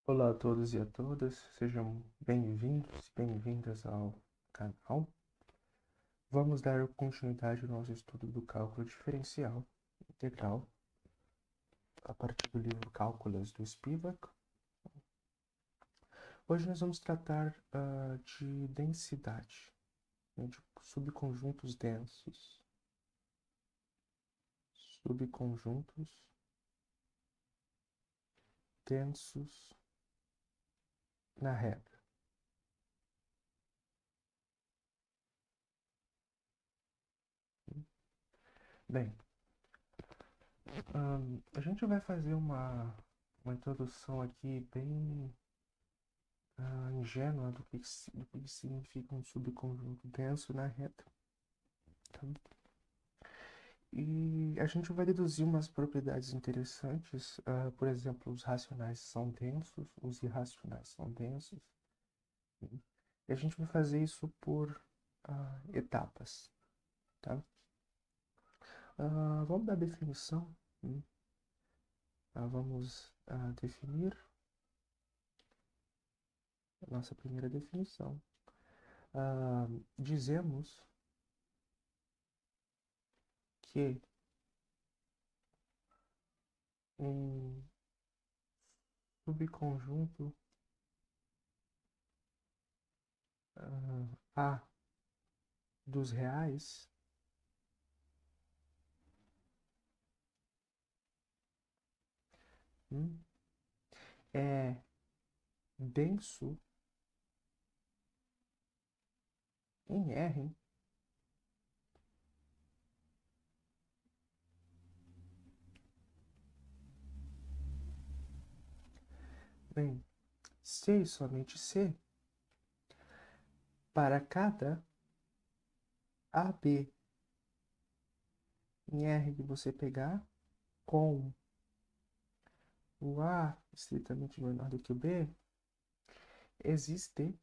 Olá a todos e a todas, sejam bem-vindos e bem-vindas ao canal. Vamos dar continuidade ao nosso estudo do cálculo diferencial integral a partir do livro Cálculos do Spivak. Hoje nós vamos tratar de densidade, né, de subconjuntos densos, subconjuntos densos na reta. Bem, a gente vai fazer uma introdução aqui bem ingênua do que significa um subconjunto denso na reta. Tá? E a gente vai deduzir umas propriedades interessantes, por exemplo, os racionais são densos, os irracionais são densos. E a gente vai fazer isso por etapas. Tá? Vamos dar definição. Vamos definir a nossa primeira definição. Dizemos que um subconjunto A dos reais é denso em R. Bem, se e somente se para cada AB em R que você pegar com o A estritamente menor do que o B, existe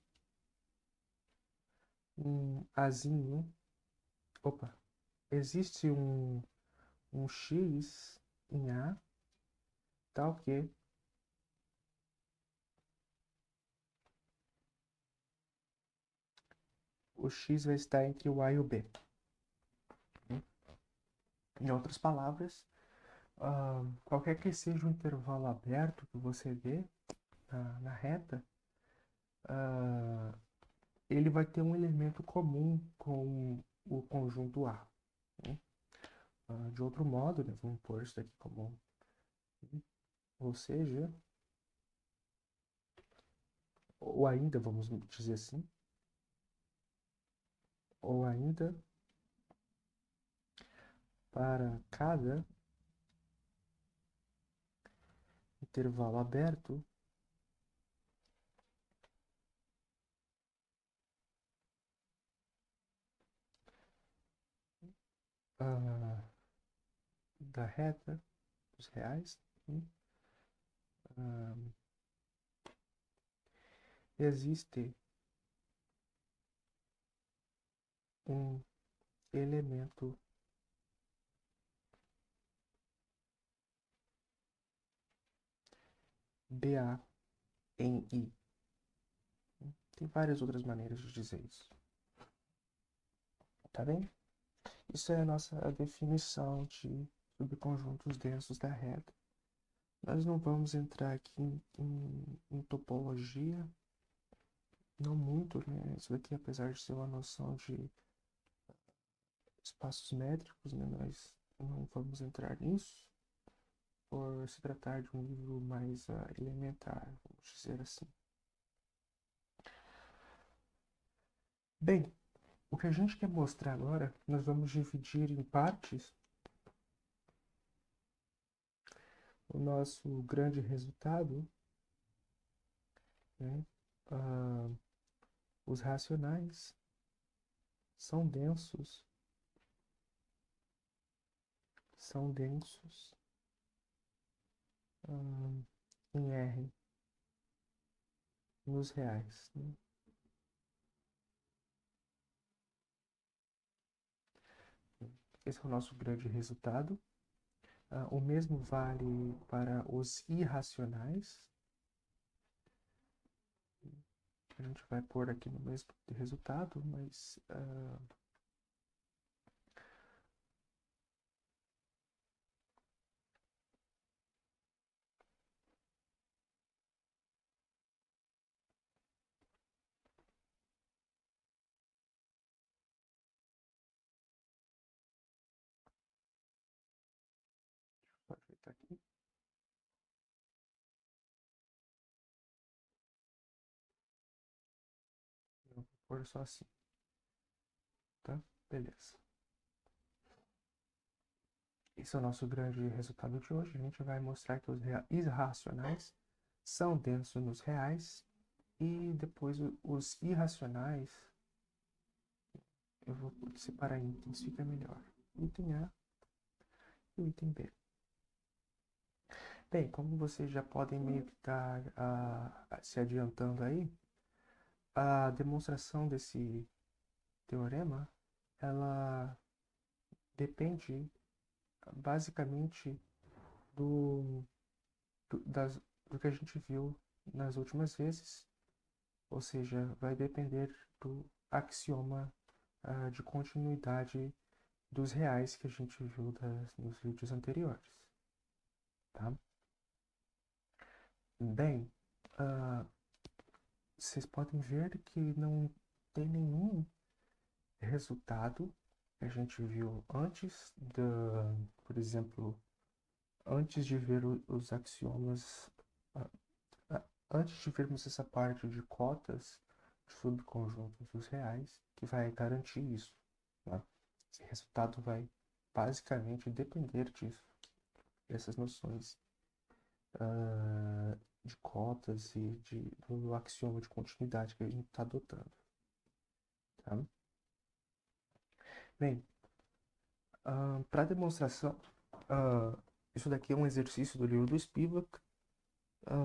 um Azinho, opa, existe um X em A, tal que o X vai estar entre o A e o B. Em outras palavras, qualquer que seja o intervalo aberto que você vê na reta, ele vai ter um elemento comum com o conjunto A. Né? De outro modo, né, vamos pôr isso daqui como, ou seja, ou ainda, vamos dizer assim, ou ainda para cada intervalo aberto uh, da reta dos reais, né? uh, existe um elemento BA em I. Tem várias outras maneiras de dizer isso. Tá bem? Isso é a nossa definição de subconjuntos densos da reta. Nós não vamos entrar aqui em topologia, não muito, né? Isso daqui, apesar de ser uma noção de espaços métricos, né? Nós não vamos entrar nisso, por se tratar de um livro mais elementar, vamos dizer assim. Bem, o que a gente quer mostrar agora, nós vamos dividir em partes o nosso grande resultado, né? Os racionais são densos, são densos em R nos reais. Né? Esse é o nosso grande resultado. O mesmo vale para os irracionais. A gente vai pôr aqui no mesmo resultado, mas vou ajeitar aqui. Eu vou pôr só assim, tá? Beleza. Esse é o nosso grande resultado de hoje. A gente vai mostrar que os irracionais são densos nos reais e depois os irracionais eu vou separar em itens, fica melhor. Item A e o item B. Bem, como vocês já podem meio que estar se adiantando aí, a demonstração desse teorema, ela depende basicamente do, do que a gente viu nas últimas vezes, ou seja, vai depender do axioma de continuidade dos reais que a gente viu nos vídeos anteriores, tá? Bem, vocês podem ver que não tem nenhum resultado que a gente viu antes por exemplo, antes de ver os axiomas, ah, antes de vermos essa parte de cotas de subconjuntos dos reais, que vai garantir isso, né? Esse resultado vai basicamente depender disso, dessas noções de cotas e do axioma de continuidade que a gente está adotando, tá? Bem, para demonstração, isso daqui é um exercício do livro do Spivak.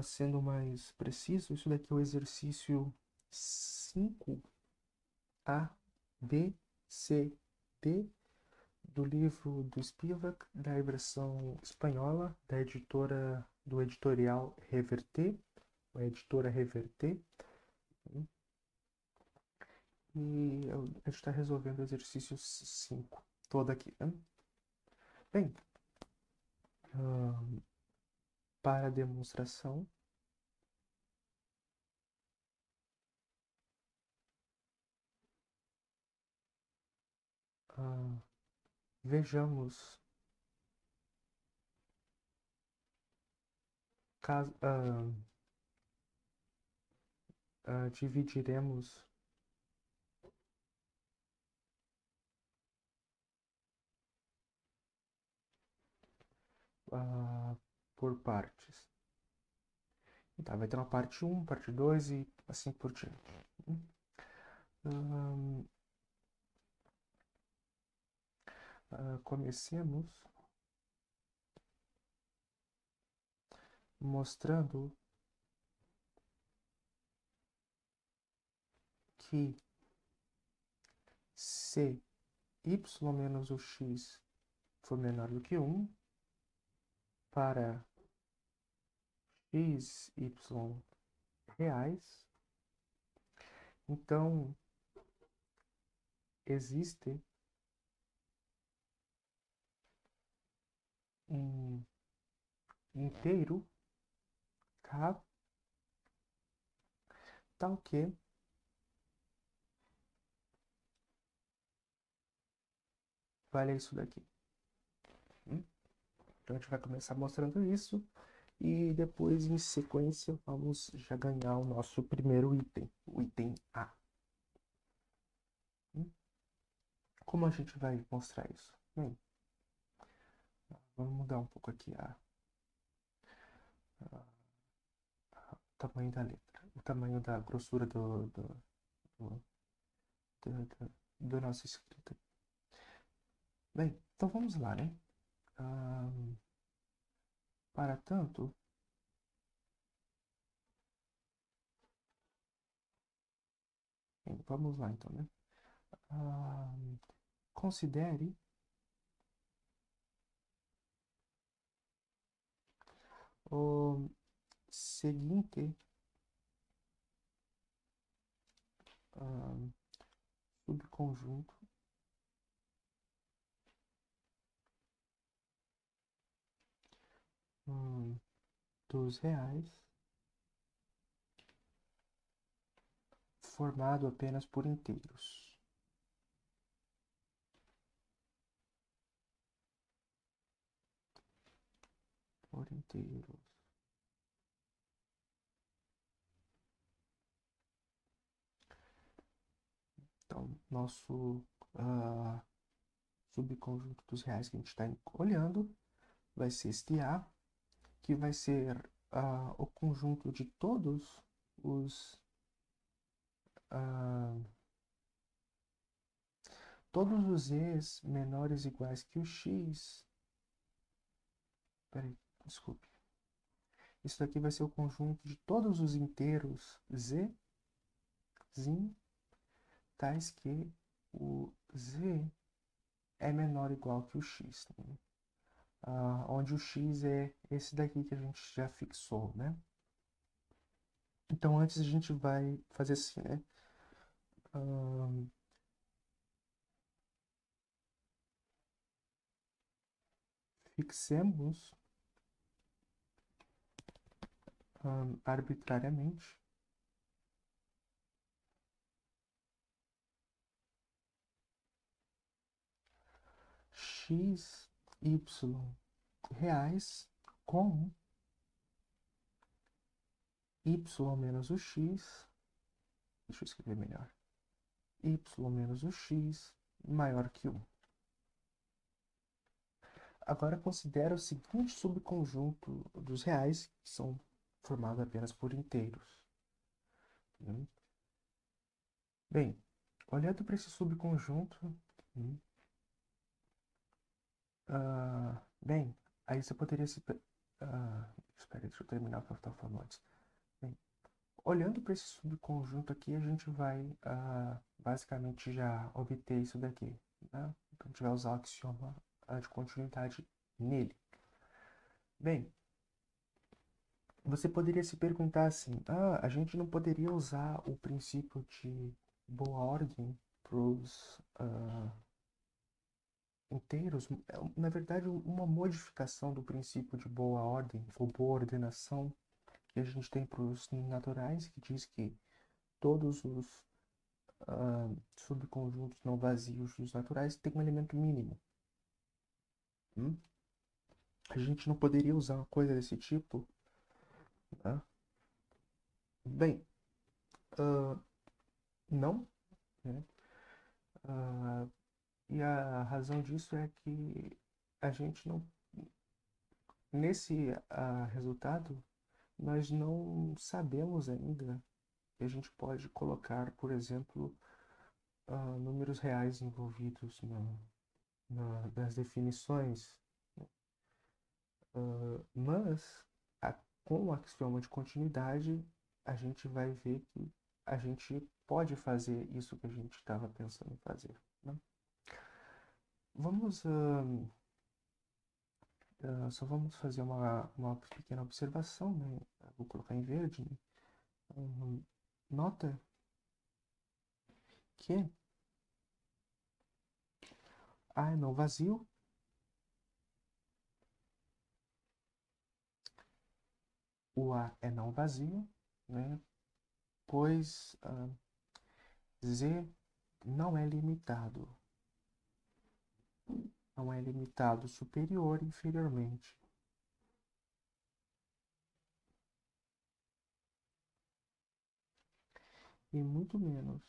Sendo mais preciso, isso daqui é o exercício 5A, B, C, D do livro do Spivak, da versão espanhola, da editora do editorial Reverter, a editora Reverter. E a gente está resolvendo o exercício 5 todo aqui, né? Bem, para a demonstração, vejamos dividiremos por partes. Tá, vai ter uma parte 1, parte 2 e assim por diante. Comecemos mostrando que se y menos o x for menor do que 1, para x, y reais, então existe um inteiro K tal que vale isso daqui. Então a gente vai começar mostrando isso e depois em sequência vamos já ganhar o nosso primeiro item, o item A. Como a gente vai mostrar isso? Bem, vamos mudar um pouco aqui o tamanho da letra, o tamanho da grossura do nosso escrito. Bem, então vamos lá, né? Para tanto, bem, vamos lá então, né? Considere o seguinte subconjunto dos reais formado apenas por inteiros. Por inteiros. Então, nosso subconjunto dos reais que a gente está olhando vai ser este A, que vai ser o conjunto de todos os todos os E's menores ou iguais que o X. Peraí, desculpe. Isso daqui vai ser o conjunto de todos os inteiros Z, tais que o Z é menor ou igual que o X. Né? Onde o X é esse daqui que a gente já fixou, né? Então, antes a gente vai fazer assim, né? Fixemos arbitrariamente x, y reais com y menos o x, deixa eu escrever melhor, y menos o x maior que 1. Agora considera o seguinte subconjunto dos reais, que são formados apenas por inteiros. Bem, olhando para esse subconjunto, bem, aí você poderia se... espera, deixa eu terminar o que eu estava falando antes. Bem, olhando para esse subconjunto aqui, a gente vai basicamente já obter isso daqui. Né? Então, a gente vai usar o axioma de continuidade nele. Bem, você poderia se perguntar assim, a gente não poderia usar o princípio de boa ordem para os inteiros? Na verdade, uma modificação do princípio de boa ordem ou boa ordenação que a gente tem para os naturais, que diz que todos os subconjuntos não vazios dos naturais têm um elemento mínimo. A gente não poderia usar uma coisa desse tipo? Né? Bem, não. Né? E a razão disso é que a gente não... Nesse resultado, nós não sabemos ainda que a gente pode colocar, por exemplo, números reais envolvidos nas definições, mas com o axioma de continuidade a gente vai ver que a gente pode fazer isso que a gente estava pensando em fazer. Né? Vamos só vamos fazer uma pequena observação, né? Vou colocar em verde. Né? Nota que A é não vazio, o A é não vazio, né? Pois Z não é limitado. Não é limitado superior inferiormente. E muito menos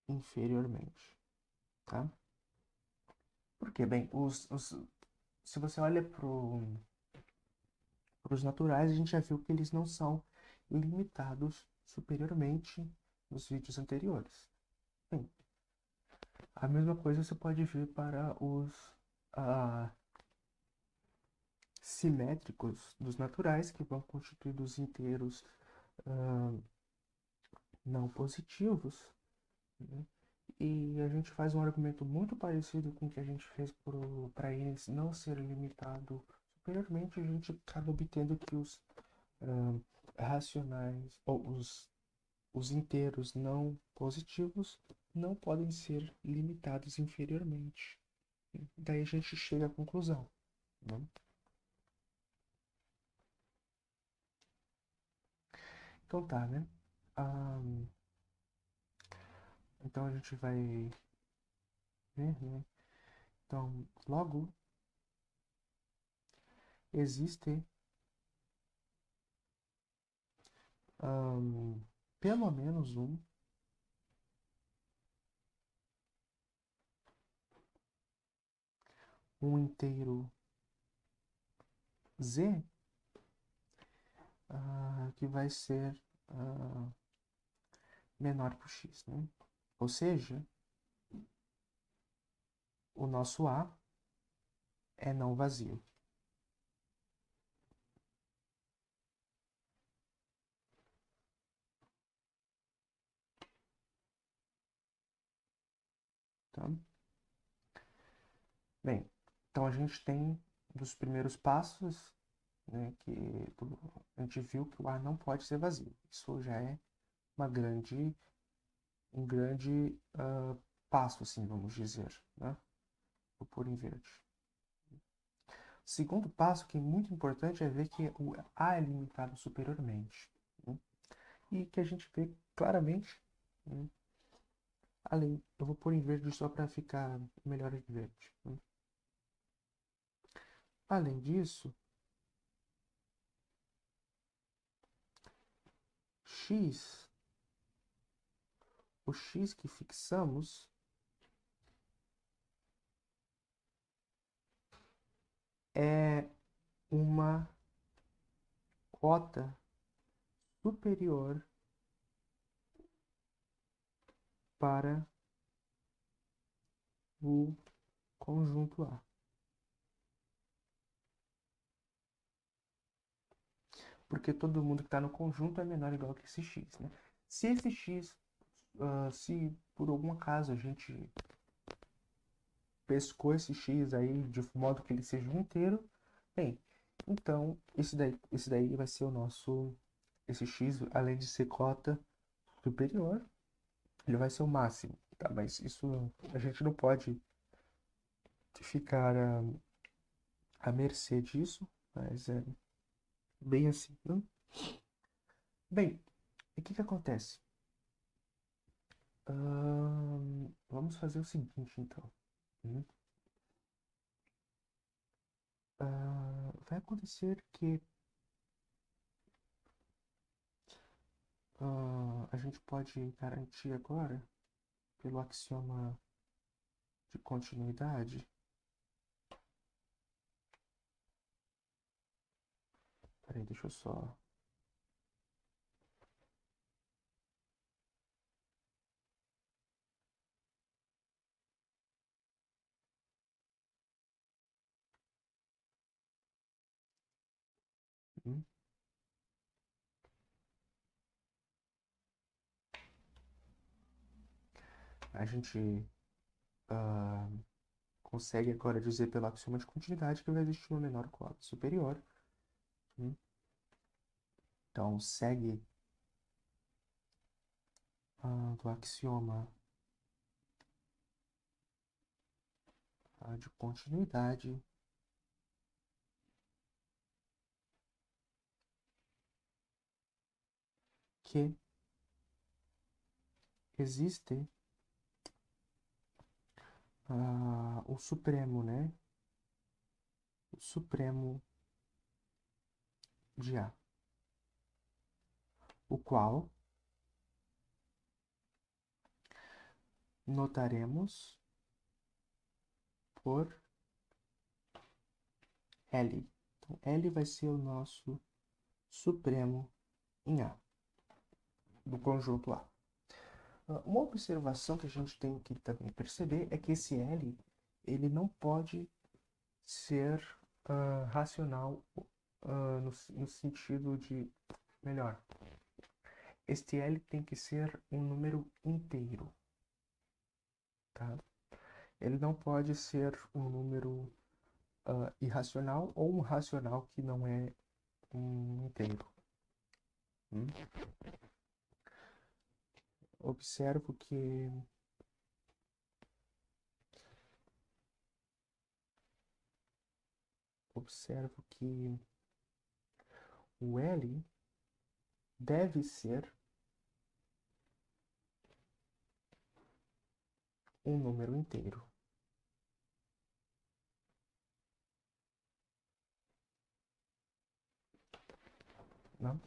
inferiormente. Tá? Porque, bem, se você olha para os naturais, a gente já viu que eles não são limitados superiormente nos vídeos anteriores. Bem, a mesma coisa você pode ver para os simétricos dos naturais, que vão constituir dos inteiros não positivos. Né? E a gente faz um argumento muito parecido com o que a gente fez para eles não ser limitado superiormente, a gente acaba obtendo que os racionais, ou os inteiros não positivos, não podem ser limitados inferiormente. Daí a gente chega à conclusão, né? Então tá, né? Ah, então a gente vai ver, né? Então, logo, existe pelo menos um inteiro z que vai ser menor que o x, né? Ou seja, o nosso A é não vazio. Tá? Bem, então a gente tem dos primeiros passos, né, que a gente viu que o A não pode ser vazio. Isso já é um grande passo, assim, vamos dizer, né? Vou pôr em verde. O segundo passo, que é muito importante, é ver que o A é limitado superiormente, né? E que a gente vê claramente, né? Além, eu vou pôr em verde só para ficar melhor em verde, né? Além disso, x, o x que fixamos é uma cota superior para o conjunto A. Porque todo mundo que está no conjunto é menor ou igual que esse x, né? Se esse x, se por algum acaso a gente pescou esse x aí de modo que ele seja um inteiro, bem, então esse daí vai ser o nosso, esse x, além de ser cota superior, ele vai ser o máximo, tá? Mas isso a gente não pode ficar à mercê disso, mas é bem assim, né? Bem, e o que que acontece? Vamos fazer o seguinte, então. Né? Vai acontecer que a gente pode garantir agora, pelo axioma de continuidade. Peraí, deixa eu só. Hum? A gente ah, consegue agora dizer pelo axioma de continuidade que vai existir uma menor cola superior. Hum? Então, segue do axioma de continuidade que existe o supremo, né? O supremo de A, o qual notaremos por L. Então, L vai ser o nosso supremo em A, do conjunto A. Uma observação que a gente tem que também perceber é que esse L, ele não pode ser racional no sentido de, melhor, este L tem que ser um número inteiro, tá? Ele não pode ser um número irracional ou um racional que não é um inteiro. Hum? Observo que o L deve ser um número inteiro. Não?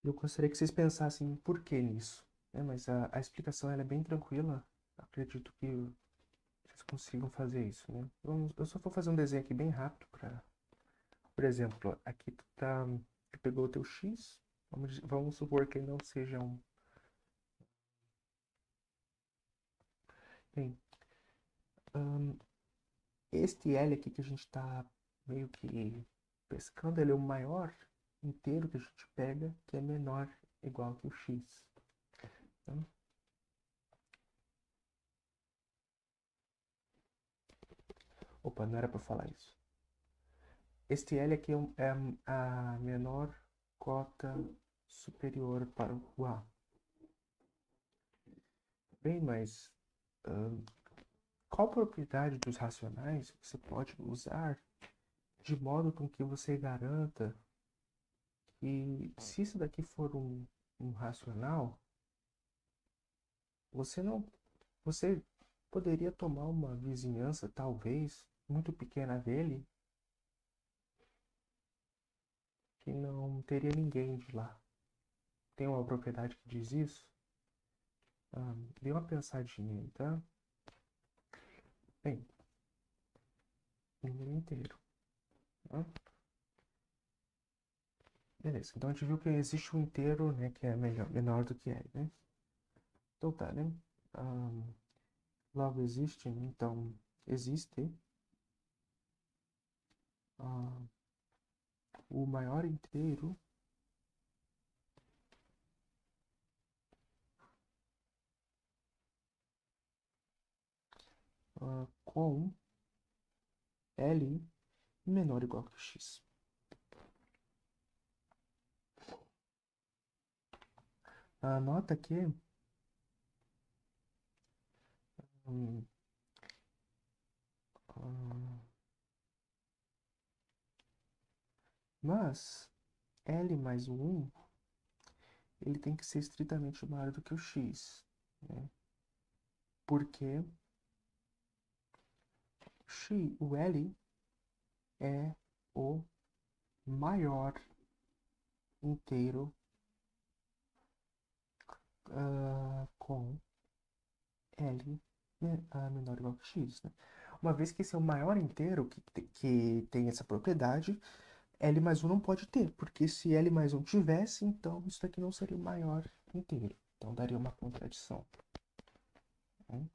Eu gostaria que vocês pensassem por que nisso, né? Mas a explicação ela é bem tranquila. Acredito que vocês consigam fazer isso, né? Eu só vou fazer um desenho aqui bem rápido para, por exemplo, aqui tu pegou o teu x, vamos supor que ele não seja um. Bem, este L aqui que a gente está meio que pescando, ele é o maior inteiro que a gente pega, que é menor igual que o x. Então, opa, não era para falar isso. Este L aqui é a menor cota superior para o A. Bem, mas qual propriedade dos racionais você pode usar de modo com que você garanta que se isso daqui for um racional, você poderia tomar uma vizinhança, talvez, muito pequena dele, que não teria ninguém de lá. Tem uma propriedade que diz isso? Dê uma pensadinha aí, tá? Bem, número inteiro. Tá? Beleza, então a gente viu que existe um inteiro, né, que é menor do que L, né? Então tá, né? Logo existe, né? Então existe o maior inteiro com L menor ou igual que x. Nota que hum, mas L mais o 1 ele tem que ser estritamente maior do que o x, né? Porque o L é o maior inteiro com L menor ou igual que x, né? Uma vez que esse é o maior inteiro que tem essa propriedade, L mais 1 não pode ter, porque se L mais 1 tivesse, então isso daqui não seria o maior inteiro. Então daria uma contradição. Né?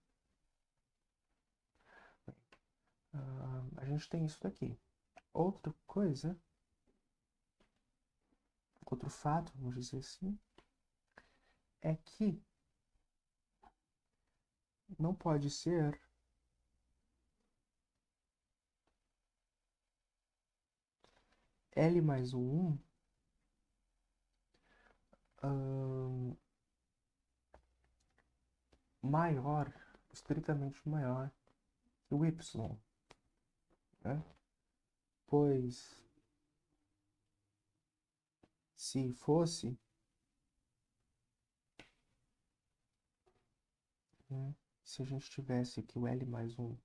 A gente tem isso daqui. Outra coisa, outro fato, vamos dizer assim, é que não pode ser L mais o 1 maior, estritamente maior que o Y, né? Pois se fosse, né, se a gente tivesse que o L mais 1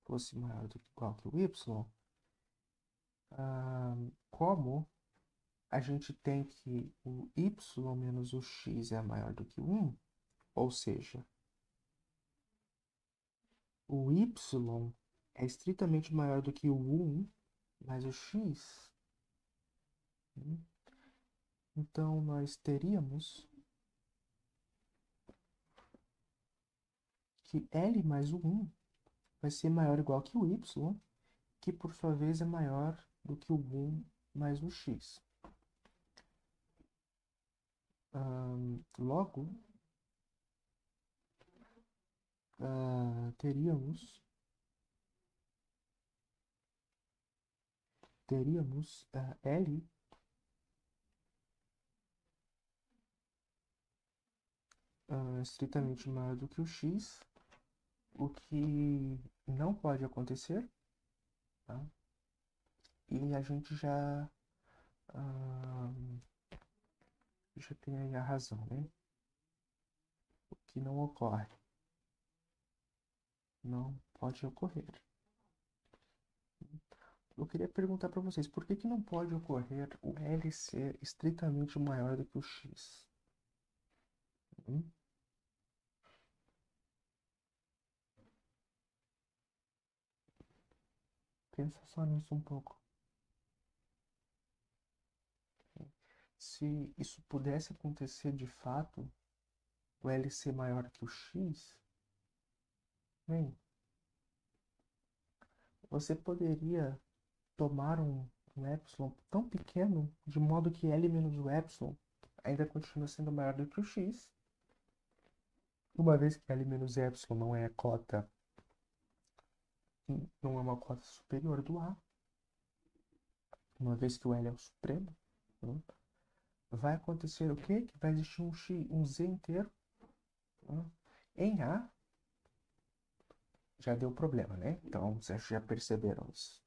fosse maior do que igual que o Y, como a gente tem que o y menos o x é maior do que 1, ou seja, o y é estritamente maior do que o 1 mais o x. Então, nós teríamos que L mais o 1 vai ser maior ou igual que o y, que por sua vez é maior do que o 1 mais o x. Logo, teríamos L estritamente maior do que o X, o que não pode acontecer, tá? E a gente ah, já tem aí a razão, né? O que não ocorre, não pode ocorrer. Eu queria perguntar para vocês, por que que não pode ocorrer o L ser estritamente maior do que o X? Hum? Pensa só nisso um pouco. Se isso pudesse acontecer de fato, o L ser maior que o X, bem, você poderia tomar um epsilon tão pequeno, de modo que L menos o epsilon ainda continua sendo maior do que o X, uma vez que L menos epsilon não é a cota, não é uma cota superior do A, uma vez que o L é o supremo, né? Vai acontecer o quê? Que vai existir um X, um Z inteiro, né? Em A já deu problema, né? Então vocês já perceberam isso.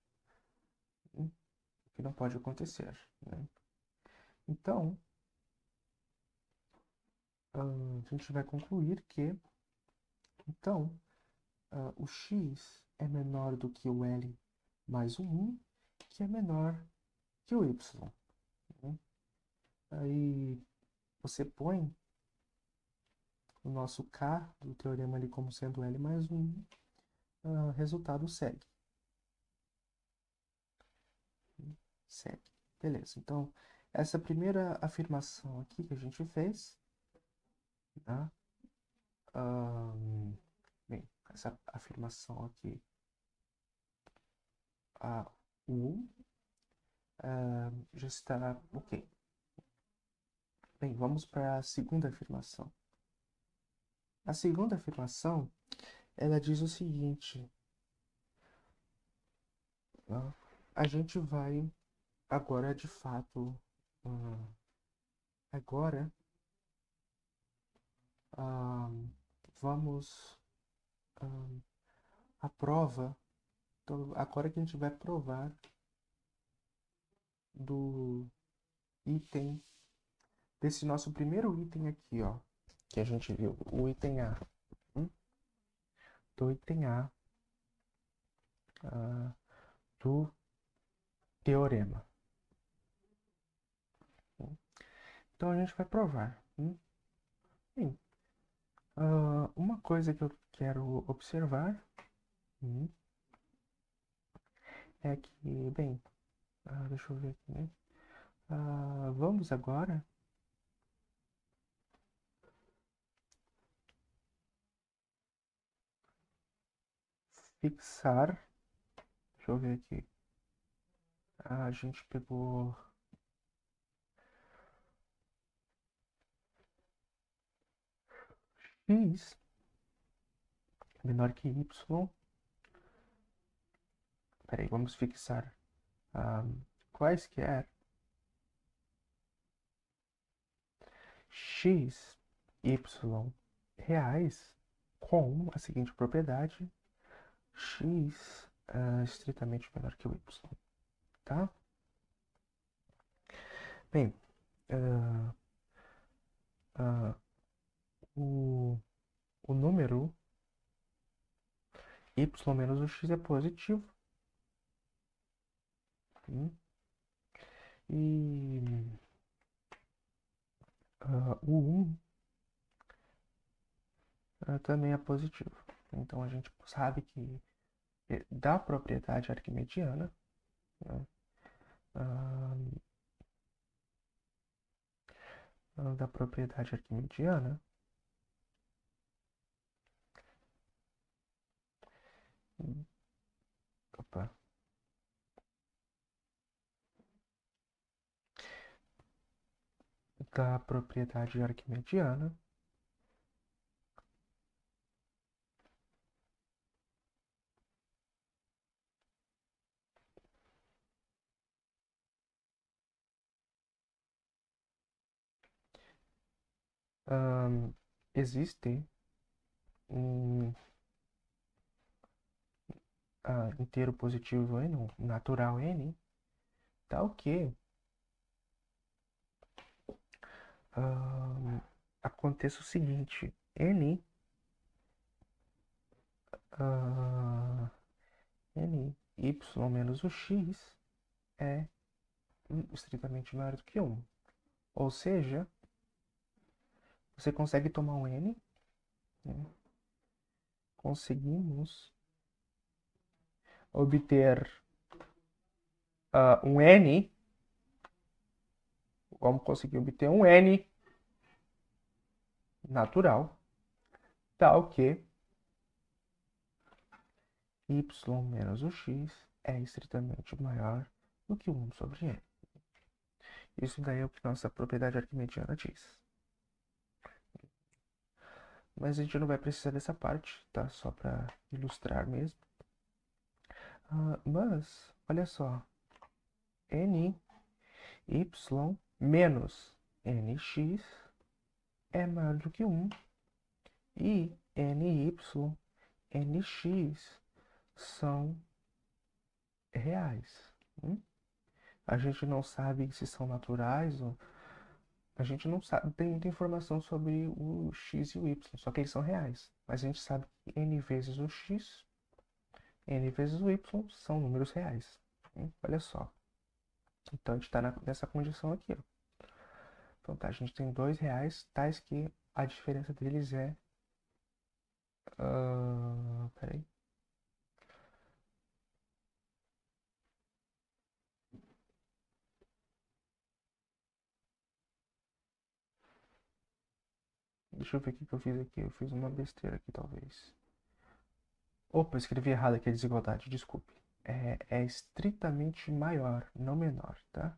Que não pode acontecer, né? Então, a gente vai concluir que, então, o x é menor do que o L mais o 1, que é menor que o y, né? Aí você põe o nosso K do teorema ali como sendo L mais 1, resultado segue. Segue. Beleza. Então, essa primeira afirmação aqui que a gente fez, tá? Bem, essa afirmação aqui, a U, já está ok. Bem, vamos para a segunda afirmação. A segunda afirmação, ela diz o seguinte, tá? A gente vai agora, de fato, agora, vamos à prova, então, agora que a gente vai provar do item, desse nosso primeiro item aqui, ó, que a gente viu, o item A, do item A, do teorema. Então a gente vai provar. Bem, uma coisa que eu quero observar é que, bem, deixa eu ver aqui, né? Vamos agora fixar. Deixa eu ver aqui. A gente pegou x menor que y. Peraí, vamos fixar quaisquer x, y reais com a seguinte propriedade: x estritamente menor que o y, tá? Bem, o número y menos o x é positivo. E o 1 também é positivo. Então a gente sabe que da propriedade arquimediana, né, da propriedade arquimediana, opa, da propriedade arquimediana, existe um inteiro positivo n, um natural n, tal que aconteça o seguinte: n, n y menos o x é estritamente maior do que 1. Ou seja, você consegue tomar um n, né? Conseguimos obter um n, vamos conseguir obter um n natural, tal que y menos o x é estritamente maior do que 1 sobre n. Isso daí é o que nossa propriedade arquimediana diz. Mas a gente não vai precisar dessa parte, tá? Só para ilustrar mesmo. Mas, olha só. Ny menos nx é maior do que 1. E ny, nx são reais. A gente não sabe se são naturais ou... A gente não sabe, tem muita informação sobre o x e o y, só que eles são reais. Mas a gente sabe que n vezes o x, n vezes o y são números reais. Olha só. Então a gente está nessa condição aqui. Ó. Então tá, a gente tem 2 reais, tais que a diferença deles é... peraí. Deixa eu ver o que eu fiz aqui. Eu fiz uma besteira aqui, talvez. Opa, eu escrevi errado aqui a desigualdade, desculpe. É estritamente maior, não menor, tá?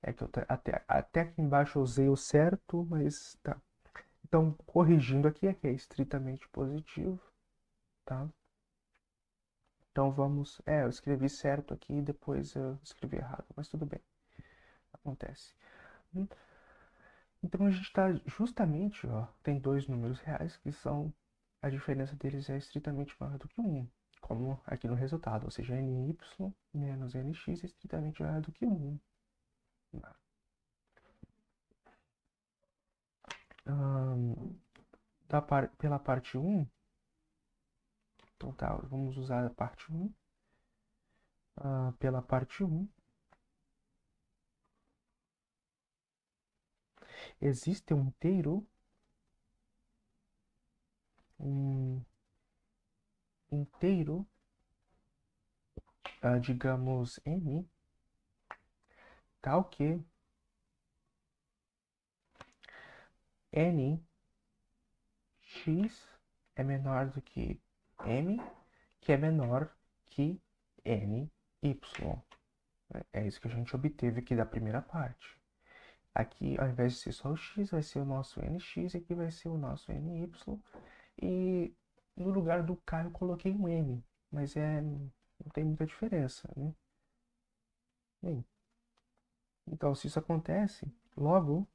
É que eu até aqui embaixo eu usei o certo, mas tá. Então, corrigindo aqui, é que é estritamente positivo, tá? Então vamos... eu escrevi certo aqui e depois eu escrevi errado, mas tudo bem. Acontece. Então a gente está justamente, ó, tem dois números reais que são... A diferença deles é estritamente maior do que 1, como aqui no resultado. Ou seja, ny menos nx é estritamente maior do que 1. Pela parte 1, então tá, vamos usar a parte 1. Pela parte 1, existe um inteiro, digamos, n, tal que n x é menor do que m, que é menor que ny. É isso que a gente obteve aqui da primeira parte. Aqui, ao invés de ser só o x, vai ser o nosso nx, e aqui vai ser o nosso ny. E no lugar do k eu coloquei um m, mas não tem muita diferença, né? Bem, então, se isso acontece, logo,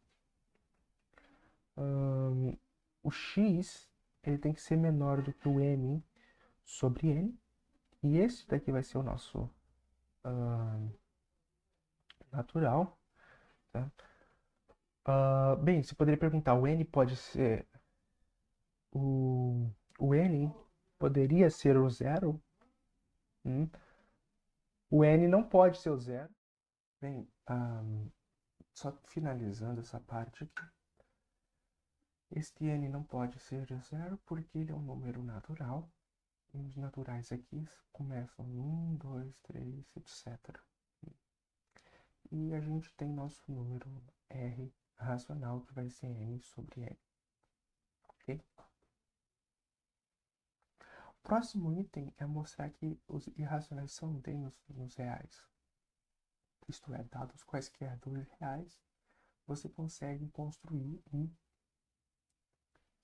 o x ele tem que ser menor do que o m sobre n, e esse daqui vai ser o nosso natural, tá? Bem, você poderia perguntar, o n pode ser... O n poderia ser o zero? O n não pode ser o zero. Bem, só finalizando essa parte aqui. Este n não pode ser zero porque ele é um número natural. E os naturais aqui começam em 1, 2, 3, etc. E a gente tem nosso número R racional, que vai ser n sobre n. Ok? O próximo item é mostrar que os irracionais são bem nos reais. Isto é, dados quaisquer 2 reais, você consegue construir um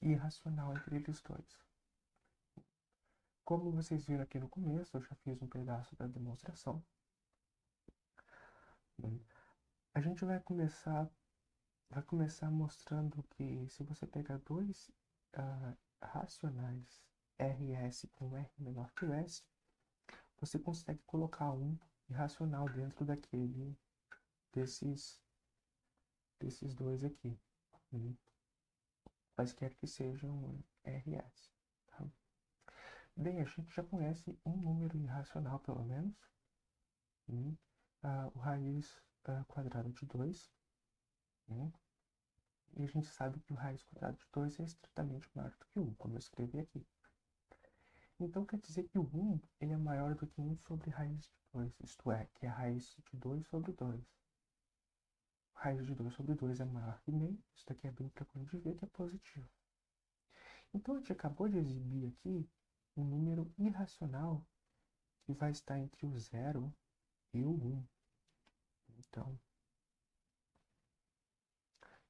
irracional entre eles dois. Como vocês viram aqui no começo, eu já fiz um pedaço da demonstração. A gente vai começar vai começar mostrando que se você pegar dois racionais RS com R menor que o S, você consegue colocar um irracional dentro desses, desses dois aqui, quaisquer que sejam RS. Tá? Bem, a gente já conhece um número irracional, pelo menos, o raiz quadrada de 2, e a gente sabe que o raiz quadrada de 2 é estritamente maior do que 1, como eu escrevi aqui. Então quer dizer que o 1 ele é maior do que 1 sobre raiz de 2, isto é, que é a raiz de 2 sobre 2. Raiz de 2 sobre 2 é maior que meio, isso daqui é bem tranquilo de ver que é positivo. Então a gente acabou de exibir aqui um número irracional que vai estar entre o 0 e o 1. Então,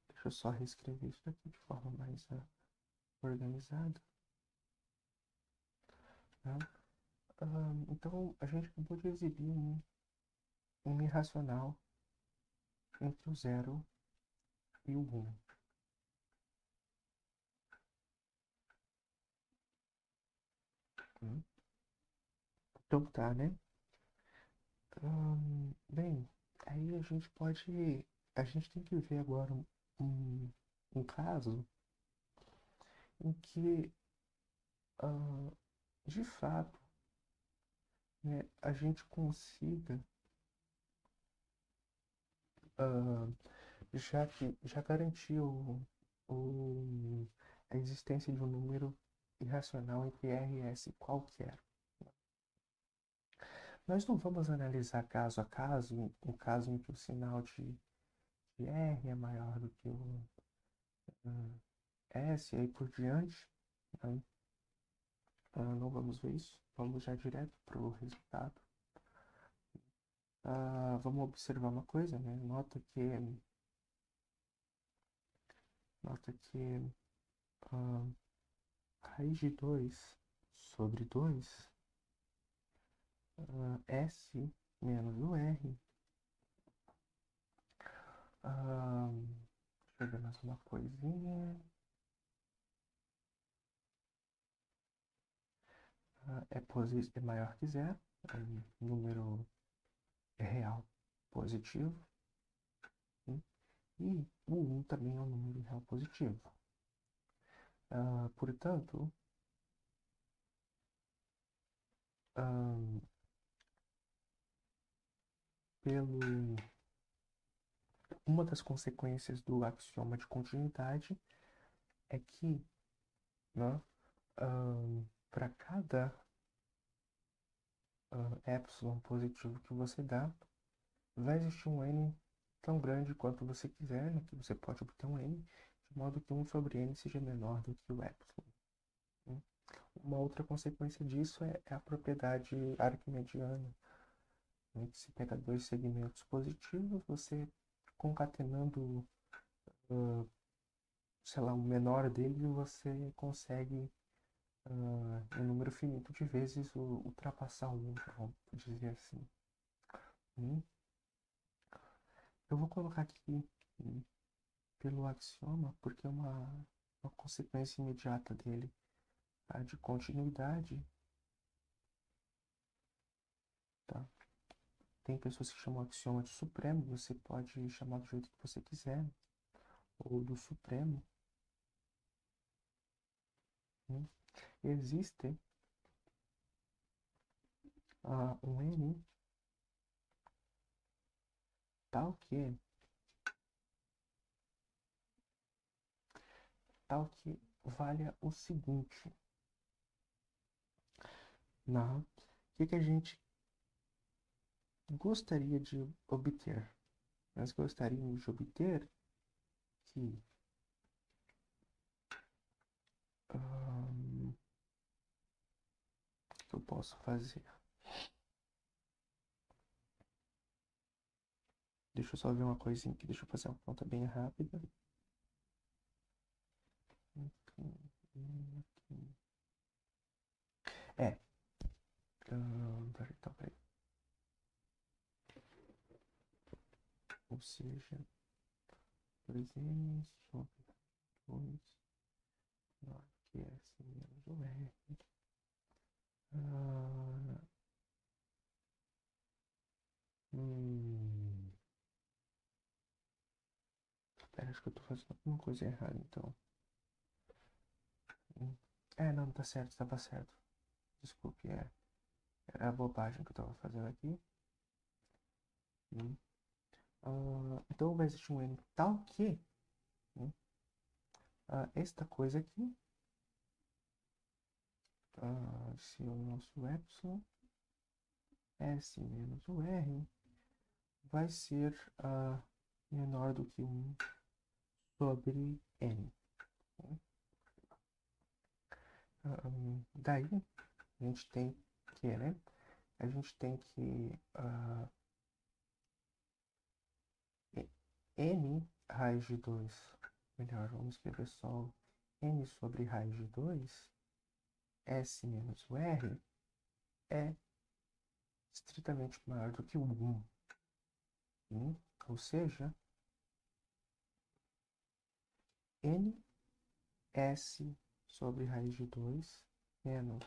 deixa eu só reescrever isso daqui de forma mais organizada. Tá? Então, a gente acabou de exibir um irracional entre o 0 e o 1. Então tá, né? Bem, aí a gente pode. A gente tem que ver agora um caso em que, de fato, né, a gente consiga, já garantiu a existência de um número irracional entre R e S qualquer. Nós não vamos analisar caso a caso, o caso em que o sinal de R é maior do que o S e aí por diante. Né? Não vamos ver isso, vamos já direto para o resultado. Vamos observar uma coisa, né? Nota que raiz de 2 sobre 2, S menos o R. Deixa eu ver mais uma coisinha. É maior que zero, é um número real positivo. E o 1 também é um número real positivo. Portanto, uma das consequências do axioma de continuidade é que, né, para cada epsilon positivo que você dá, vai existir um n tão grande quanto você quiser, né, que você pode obter um n, de modo que 1 sobre n seja menor do que o epsilon. Né? Uma outra consequência disso é a propriedade arquimediana. Né? Que se pega dois segmentos positivos, você concatenando, sei lá, o menor dele, você consegue um número finito de vezes ultrapassar o outro, vamos dizer assim. Eu vou colocar aqui pelo axioma, porque é uma consequência imediata dele, tá? De continuidade. Tá? Tem pessoas que chamam axioma de supremo, você pode chamar do jeito que você quiser, ou do supremo. Existe um n tal que valha o seguinte. O que a gente gostaria de obter? Nós gostaríamos de obter que o que eu posso fazer? Deixa eu só ver uma coisinha aqui, deixa eu fazer uma conta bem rápida. Então, peraí. Ou seja, 2n sobre 2 menor que S menos o R. Ah, Espera, acho que eu tô fazendo alguma coisa errada, então. Não, tá certo, estava certo. Desculpe, era a bobagem que eu tava fazendo aqui. Então vai existir um n tal que esta coisa aqui, se o nosso epsilon, S menos o R, vai ser menor do que 1 sobre n. Daí, a gente tem que, né? A gente tem que n raiz de 2, melhor, vamos escrever só n sobre raiz de 2, S menos o R, é estritamente maior do que o 1. Ou seja, n S sobre raiz de 2 menos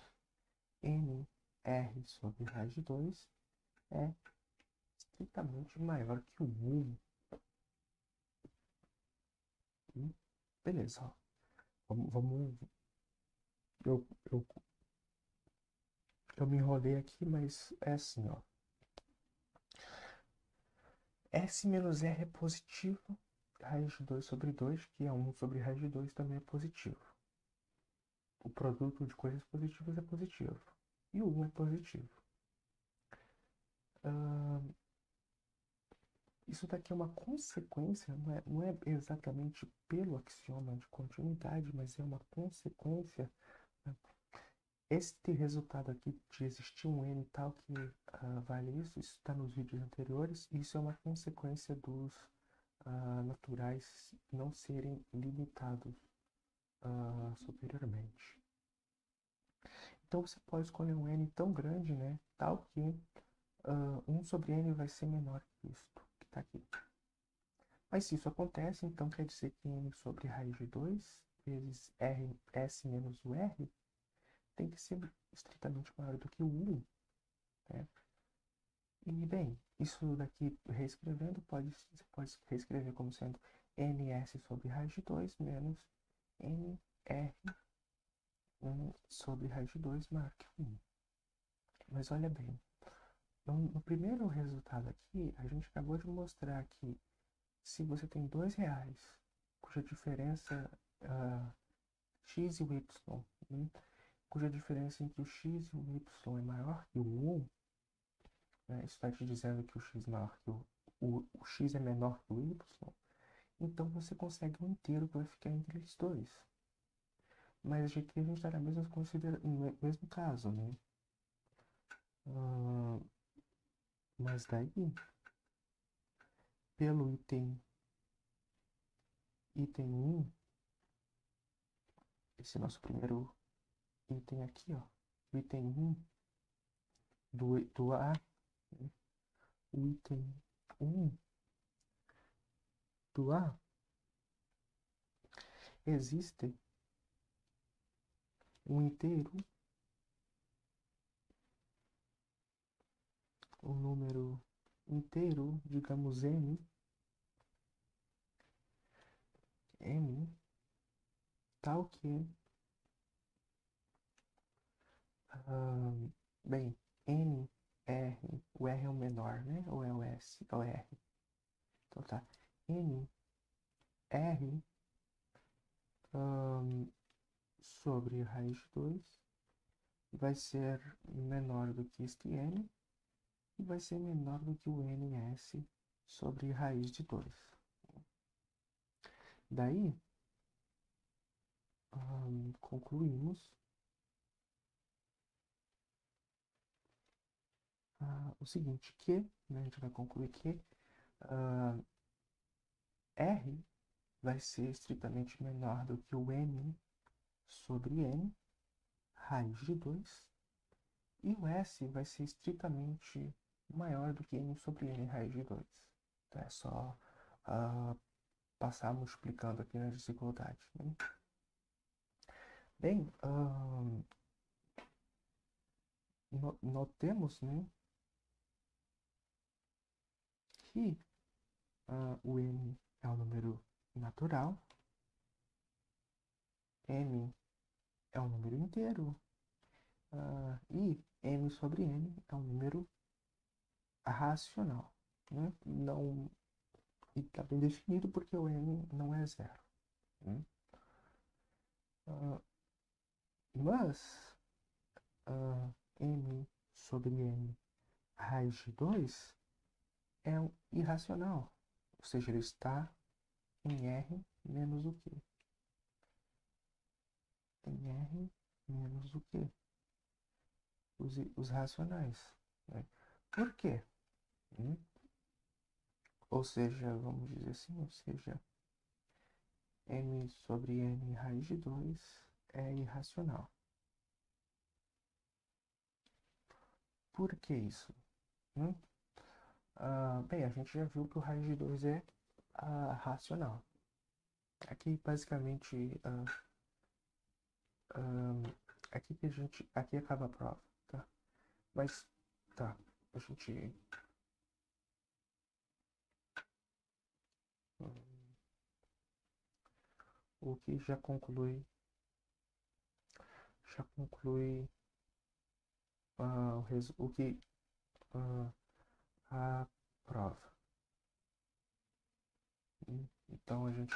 n R sobre raiz de 2 é estritamente maior que o 1. Beleza, ó. Vamos. Eu me enrolei aqui, mas é assim, ó. S menos R é positivo, raiz de 2 sobre 2, que é 1 sobre raiz de 2, também é positivo. O produto de coisas positivas é positivo. E o 1 é positivo. Isso daqui é uma consequência, não é exatamente pelo axioma de continuidade, mas é uma consequência. Este resultado aqui de existir um n tal que vale isso está nos vídeos anteriores, e isso é uma consequência dos naturais não serem limitados superiormente. Então você pode escolher um n tão grande, né, tal que 1 sobre n vai ser menor que isto que está aqui. Mas se isso acontece, então quer dizer que n sobre raiz de 2 vezes S menos o R tem que ser estritamente maior do que o 1. Né? E, bem, isso daqui, reescrevendo, você pode reescrever como sendo ns sobre raiz de 2 menos nr sobre raiz de 2 maior que 1. Mas olha bem, no primeiro resultado aqui, a gente acabou de mostrar que se você tem R$2, cuja diferença x e o y, cuja diferença entre o x e o y é maior que o 1, né, isso está te dizendo que o x é maior que o x é menor que o y, então você consegue um inteiro que vai ficar entre eles dois. Mas aqui a gente está no mesmo caso, né? Mas daí, pelo item 1, esse nosso primeiro item aqui, ó, o item 1 do A, né? O item 1 do A, existe um inteiro, um número inteiro, digamos n, tal que, bem, n, r, o r é o menor, né? Ou é o s? É o r. Então tá, n, r, sobre raiz de 2 vai ser menor do que este n e vai ser menor do que o ns sobre raiz de 2. Daí, concluímos o seguinte, que, né, a gente vai concluir que R vai ser estritamente menor do que o n sobre n, raiz de 2, e o S vai ser estritamente maior do que n sobre n, raiz de 2. Então é só passar multiplicando aqui na desigualdade, né? Bem, notemos, né, que o n é um número natural, m é um número inteiro, e m sobre n é um número racional, né? Não, e está bem definido porque o n não é zero, né? Mas m sobre n raiz de 2 é um irracional, ou seja, ele está em R menos o quê? Em R menos o quê? Os racionais, né? Por quê? Ou seja, vamos dizer assim, ou seja, m sobre n raiz de 2 é irracional. Por que isso? Bem, a gente já viu que o raiz de 2 é racional. Aqui, basicamente, aqui acaba a prova, tá? Mas, tá, a gente... o que já conclui o que a prova. Então a gente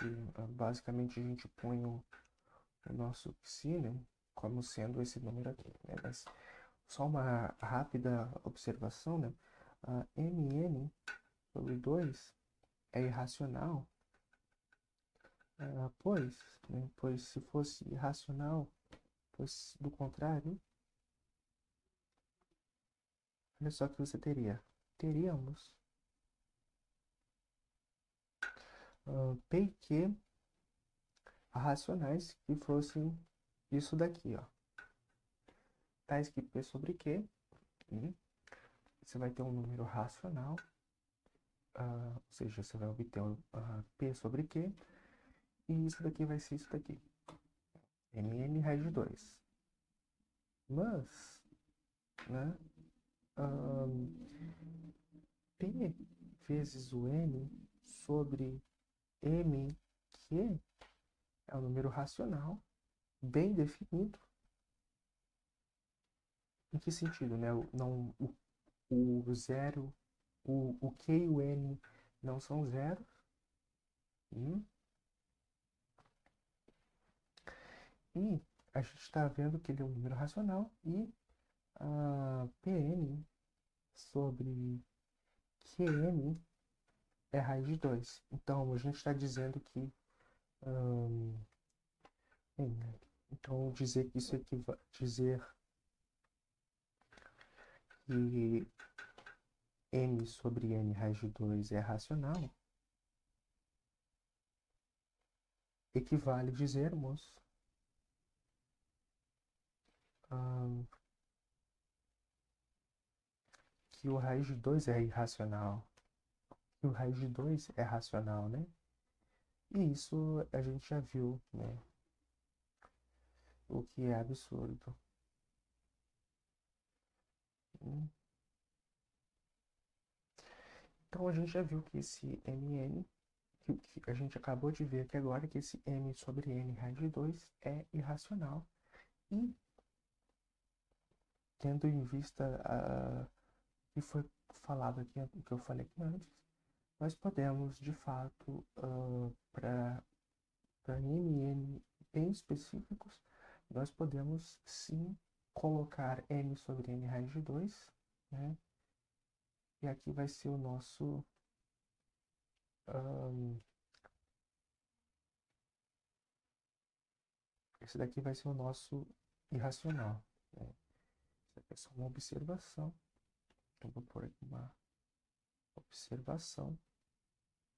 basicamente a gente põe o nosso psi, né, como sendo esse número aqui, né? Mas só uma rápida observação, né? Mn sobre 2 é irracional, pois se fosse irracional, pois do contrário, olha só o que você teríamos P e Q racionais que fossem isso daqui, ó. Tais que P sobre Q, você vai ter um número racional, ou seja, você vai obter P sobre Q, e isso daqui vai ser isso daqui, Mn raiz de 2. Mas, né, P vezes o N sobre M, que é um número racional, bem definido. Em que sentido, né? O zero, o Q e o N não são zeros. E a gente está vendo que ele é um número racional e Pn sobre Qn é raiz de 2. Então, a gente está dizendo que... então, dizer que isso equivale... Dizer que m sobre n raiz de 2 é racional equivale dizermos que o raiz de 2 é irracional. Que o raiz de 2 é racional, né? E isso a gente já viu, né? O que é absurdo. Então a gente já viu que esse Mn, que a gente acabou de ver aqui agora, que esse M sobre N raiz de 2 é irracional. E tendo em vista o que foi falado aqui, o que eu falei aqui antes, nós podemos, de fato, para Mn bem específicos, nós podemos sim colocar M sobre N raiz de 2, né? E aqui vai ser o nosso esse daqui vai ser o nosso irracional, né? Isso aqui é só uma observação. Então vou pôr aqui uma observação.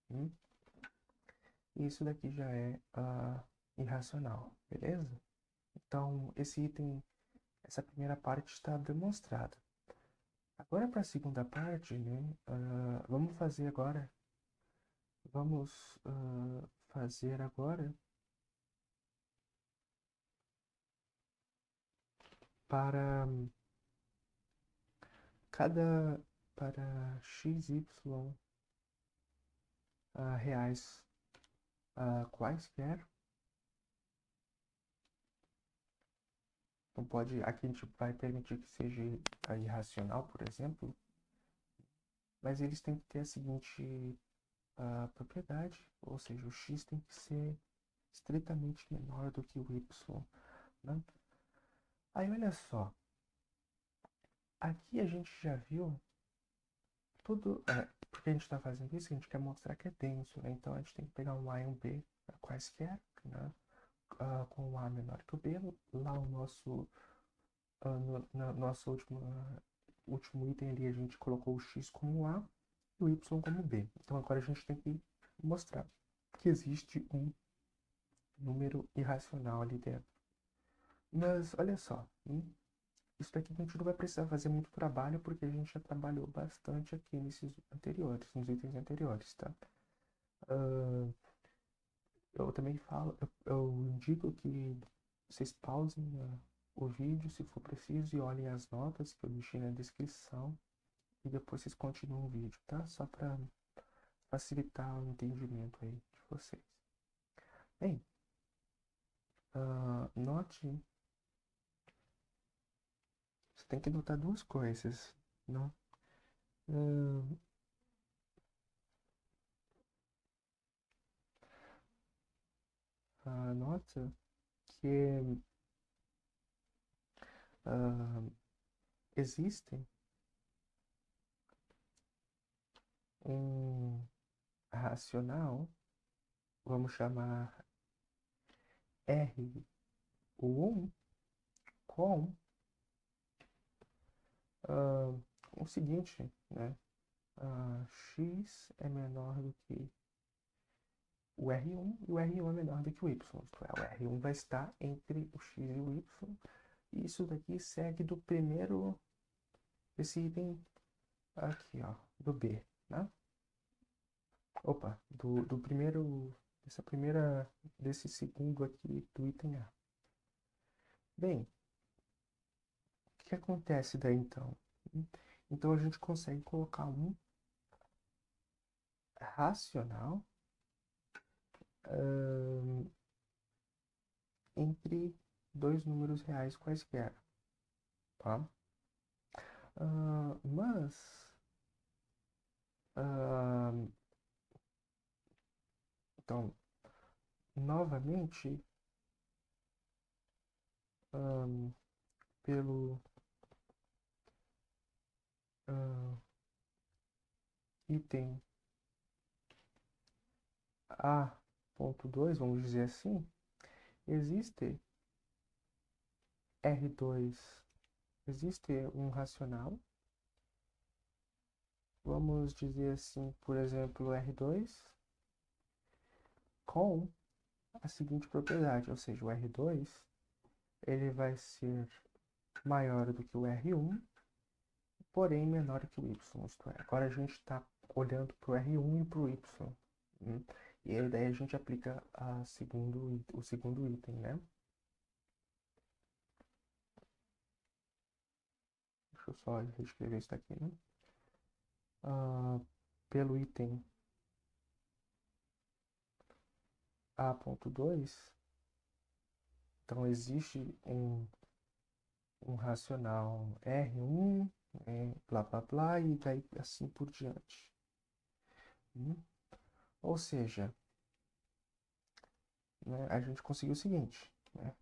E isso daqui já é irracional, beleza? Então esse item, essa primeira parte está demonstrada. Agora para a segunda parte, né? Vamos fazer agora para cada para x, y reais quaisquer. Então pode, aqui a gente vai permitir que seja irracional, por exemplo, mas eles têm que ter a seguinte propriedade, ou seja, o x tem que ser estritamente menor do que o y, né? Aí olha só, aqui a gente já viu tudo, porque a gente está fazendo isso, a gente quer mostrar que é denso, né? Então a gente tem que pegar um A e um B quaisquer, né? Com um A menor que o B, lá o nosso, no nosso último item ali a gente colocou o x como A e o y como B. Então agora a gente tem que mostrar que existe um número irracional ali dentro. Mas olha só, isso daqui a gente não vai precisar fazer muito trabalho porque a gente já trabalhou bastante aqui nos itens anteriores, tá? Eu também falo, eu indico que vocês pausem o vídeo se for preciso e olhem as notas que eu deixei na descrição e depois vocês continuam o vídeo, tá? Só para facilitar o entendimento aí de vocês. Bem, note, você tem que notar duas coisas, né? Nota que existe um racional, vamos chamar R1 com o seguinte, né? X é menor do que o R1 e o R1 é menor do que o Y. Isto é, o R1 vai estar entre o X e o Y. E isso daqui segue do primeiro, esse item aqui, ó, do B, né? Opa, do primeiro, desse segundo aqui do item A. Bem, o que acontece daí então? Então a gente consegue colocar um racional entre dois números reais quaisquer, tá? Mas então, novamente, pelo item A.2, vamos dizer assim, existe R2, existe um racional, vamos dizer assim, por exemplo, R2 com a seguinte propriedade, ou seja, o R2 ele vai ser maior do que o R1, porém menor que o Y, isto é, agora a gente está olhando para o R1 e para o Y, e aí daí a gente aplica o segundo item, né? Deixa eu só reescrever isso daqui, né? Pelo item A.2, então existe um racional R1, blá blá blá, e daí assim por diante. Ou seja, né, a gente conseguiu o seguinte, né?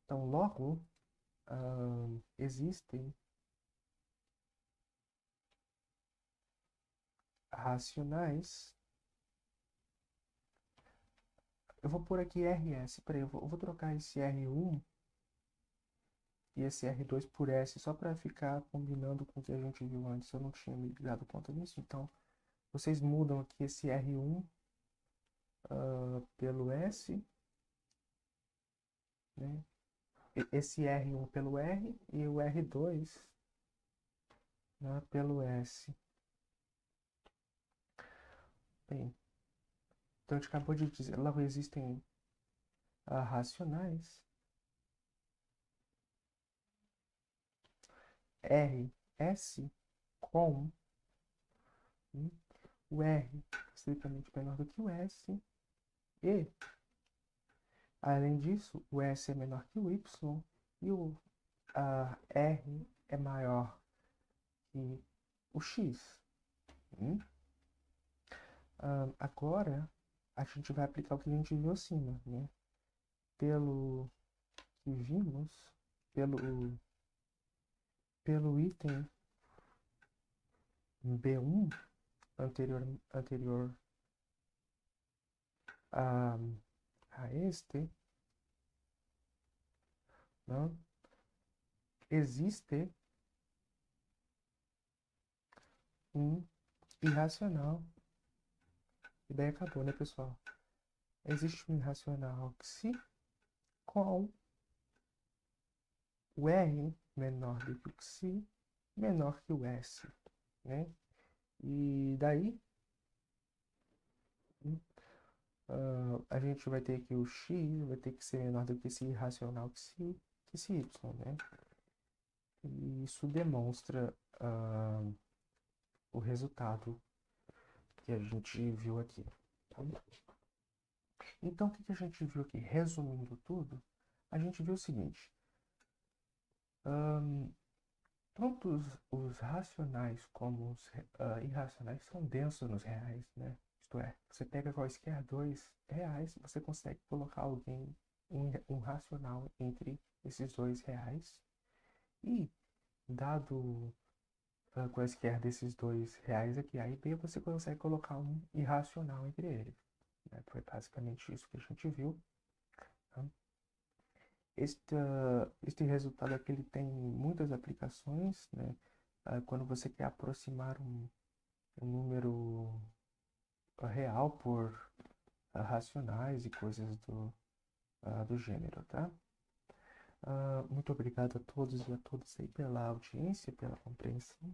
Então, logo, existem racionais. Eu vou pôr aqui RS, peraí, eu vou trocar esse R1 e esse R2 por S, só para ficar combinando com o que a gente viu antes. Eu não tinha me dado conta disso, então vocês mudam aqui esse R1 pelo S, né? Esse R1 pelo R e o R2, né, pelo S. Bem, Então a gente acabou de dizer, logo existem racionais R, S com o R estritamente menor do que o S e, além disso, o S é menor que o Y e o R é maior que o X. Agora, a gente vai aplicar o que a gente viu acima, né? Pelo que vimos, pelo item B1 anterior a este, não? Existe um irracional. E daí acabou, né, pessoal? Existe um irracional Xi com o R menor do que o Xi, menor que o S, né? E daí a gente vai ter que o X vai ter que ser menor do que esse irracional que esse Y, né? E isso demonstra o resultado que a gente viu aqui. Tá? Então, o que a gente viu aqui? Resumindo tudo, a gente viu o seguinte. Tanto os racionais como os irracionais são densos nos reais, né? Isto é, você pega quaisquer dois reais, você consegue colocar um racional entre esses dois reais. E, dado quaisquer desses dois reais aqui, A e B, você consegue colocar um irracional entre eles. Né? Foi basicamente isso que a gente viu. Tá? Este resultado aqui ele tem muitas aplicações, né? Quando você quer aproximar um número real por racionais e coisas do gênero, tá? Muito obrigado a todos e a todas aí pela audiência, pela compreensão.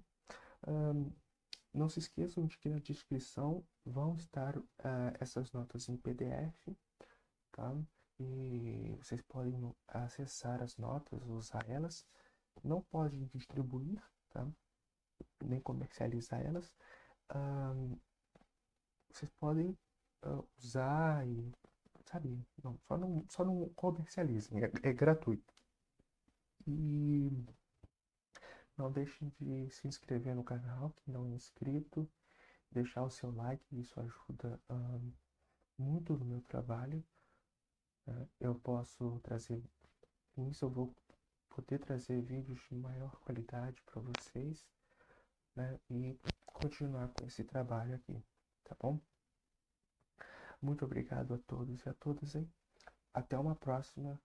Não se esqueçam de que na descrição vão estar essas notas em PDF, tá? E vocês podem acessar as notas, usar elas. Não podem distribuir, tá? Nem comercializar elas. Vocês podem usar e, sabe, não, só não comercializem, é gratuito. E não deixem de se inscrever no canal, quem não é inscrito, deixar o seu like, isso ajuda muito no meu trabalho. Eu posso trazer, com isso eu vou poder trazer vídeos de maior qualidade para vocês, né? E continuar com esse trabalho aqui, tá bom? Muito obrigado a todos e a todas aí. Até uma próxima.